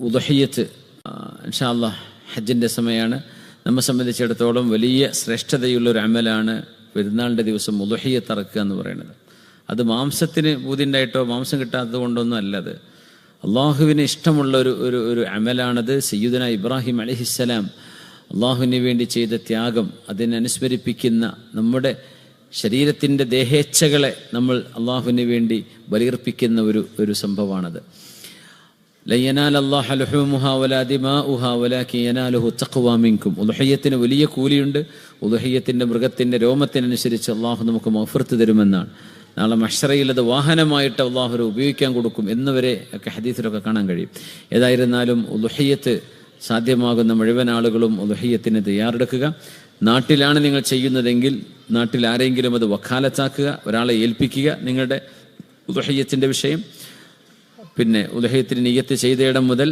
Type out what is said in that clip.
ഉദ്ഹിയ്യത്ത് ഇൻഷാ അല്ലാഹ് ഹജ്ജിൻ്റെ സമയമാണ്. നമ്മെ സംബന്ധിച്ചിടത്തോളം വലിയ ശ്രേഷ്ഠതയുള്ളൊരു അമലാണ് പെരുന്നാളിൻ്റെ ദിവസം ഉദ്ഹിയ്യത്ത് അറക്കുക എന്ന് പറയുന്നത്. അത് മാംസത്തിന് ബൂതിണ്ടായിട്ടോ മാംസം കിട്ടാത്തത് കൊണ്ടൊന്നും അല്ലത്. അള്ളാഹുവിന് ഇഷ്ടമുള്ള ഒരു അമലാണത്. സയ്യിദുനാ ഇബ്രാഹിം അലൈഹിസ്സലാം അള്ളാഹുവിന് വേണ്ടി ചെയ്ത ത്യാഗം, അതിനനുസ്മരിപ്പിക്കുന്ന നമ്മുടെ ശരീരത്തിൻ്റെ ദേഹേച്ഛകളെ നമ്മൾ അള്ളാഹുവിന് വേണ്ടി ബലിയർപ്പിക്കുന്ന ഒരു സംഭവമാണത്. ലൻ യനാല അല്ലാഹ ലുഹൂമുഹാ വലാ ദിമാഉഹാ വലാകിൻ യനാലുഹു തഖ്വാ മിൻകും. ഉദ്ഹിയ്യത്തിന് വലിയ കൂലിയുണ്ട്. ഉദ്ഹിയ്യത്തിൻ്റെ മൃഗത്തിൻ്റെ രോമത്തിനനുസരിച്ച് അള്ളാഹു നമുക്ക് മഗ്ഫിറത്ത് തരുമെന്നാണ്. നാളെ മഹ്ശറയിൽ അത് വാഹനമായിട്ട് അള്ളാഹു ഉപയോഗിക്കാൻ കൊടുക്കും എന്നുവരെ ഒക്കെ ഹദീസിലൊക്കെ കാണാൻ കഴിയും. ഏതായിരുന്നാലും ഉദ്ഹിയ്യത്ത് സാധ്യമാകുന്ന മുഴുവൻ ആളുകളും ഉദ്ഹിയ്യത്തിന് തയ്യാറെടുക്കുക. നാട്ടിലാണ് നിങ്ങൾ ചെയ്യുന്നതെങ്കിൽ നാട്ടിൽ ആരെങ്കിലും അത് വക്കാലത്താക്കുക, ഒരാളെ ഏൽപ്പിക്കുക നിങ്ങളുടെ ഉദ്ഹിയ്യത്തിൻ്റെ വിഷയം. പിന്നെ ഉദ്ഹിയ്യത്തിന് നിയ്യത്ത് ചെയ്ത ഇടം മുതൽ